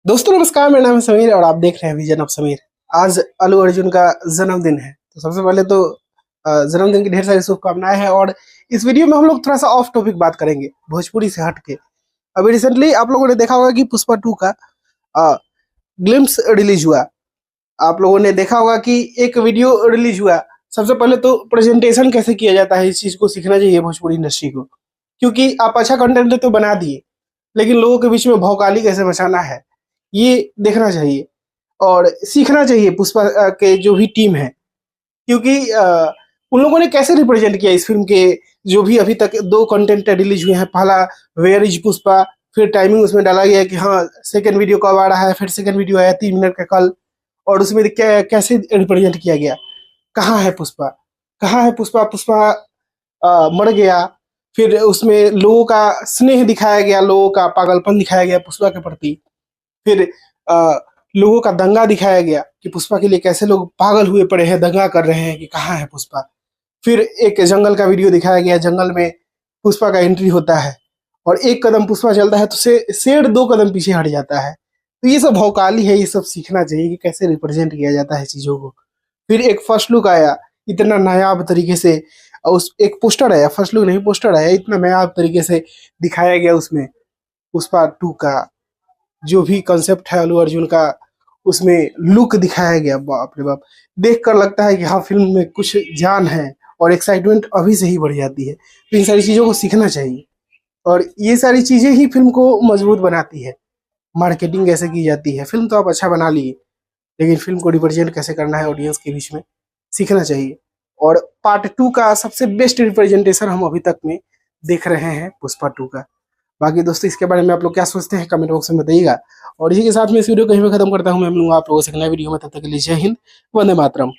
दोस्तों नमस्कार, मेरा नाम है समीर और आप देख रहे हैं विजन ऑफ समीर। आज अलू अर्जुन का जन्मदिन है, तो सबसे पहले तो जन्मदिन की ढेर सारी शुभकामनाएं हैं। और इस वीडियो में हम लोग थोड़ा सा ऑफ टॉपिक बात करेंगे, भोजपुरी से हट के। अभी रिसेंटली आप लोगों ने देखा होगा कि पुष्पा 2 का ग्लिम्स रिलीज हुआ। आप लोगों ने देखा होगा कि एक वीडियो रिलीज हुआ। सबसे पहले तो प्रेजेंटेशन कैसे किया जाता है, इस चीज को सीखना चाहिए भोजपुरी इंडस्ट्री को, क्योंकि आप अच्छा कंटेंट तो बना दिए, लेकिन लोगों के बीच में भौकाली कैसे मचाना है ये देखना चाहिए और सीखना चाहिए पुष्पा के जो भी टीम है। क्योंकि उन लोगों ने कैसे रिप्रेजेंट किया इस फिल्म के जो भी अभी तक 2 कंटेंट रिलीज हुए हैं। पहला वेयर इज पुष्पा, फिर टाइमिंग उसमें डाला गया कि हाँ सेकंड वीडियो कब आ रहा है, फिर सेकंड वीडियो आया 3 मिनट का कल। और उसमें कैसे रिप्रेजेंट किया गया, कहाँ है पुष्पा, कहाँ है पुष्पा, पुष्पा मर गया। फिर उसमें लोगों का स्नेह दिखाया गया, लोगों का पागलपन दिखाया गया पुष्पा के प्रति। फिर आ, लोगों का दंगा दिखाया गया कि पुष्पा के लिए कैसे लोग पागल हुए पड़े हैं, दंगा कर रहे हैं कि कहाँ है पुष्पा। फिर एक जंगल का वीडियो दिखाया गया, जंगल में पुष्पा का एंट्री होता है और एक कदम पुष्पा चलता है तो शेर 2 कदम पीछे हट जाता है। तो ये सब भौकाली है, ये सब सीखना चाहिए कि कैसे रिप्रेजेंट किया जाता है चीजों को। फिर एक फर्स्ट लुक आया इतना नायाब तरीके से, उस एक पोस्टर आया, फर्स्ट लुक नहीं पोस्टर आया, इतना नायाब तरीके से दिखाया गया उसमें पुष्पा 2 का जो भी कंसेप्ट है अल्लू अर्जुन का, उसमें लुक दिखाया गया। बाप रे बाप, देख कर लगता है कि हाँ फिल्म में कुछ जान है और एक्साइटमेंट अभी से ही बढ़ जाती है। तो इन सारी चीज़ों को सीखना चाहिए और ये सारी चीज़ें ही फिल्म को मजबूत बनाती है। मार्केटिंग कैसे की जाती है, फिल्म तो आप अच्छा बना लिए, लेकिन फिल्म को रिप्रेजेंट कैसे करना है ऑडियंस के बीच में, सीखना चाहिए। और पार्ट 2 का सबसे बेस्ट रिप्रेजेंटेशन हम अभी तक में देख रहे हैं पुष्पा 2 का। बाकी दोस्तों इसके बारे में आप लोग क्या सोचते हैं कमेंट बॉक्स में बताइएगा। और इसी के साथ मैं इस वीडियो को यहीं पे खत्म करता हूँ। मैं मिलूंगा आप लोगों से अगले वीडियो में, तब तक के लिए जय हिंद, वंदे मातरम।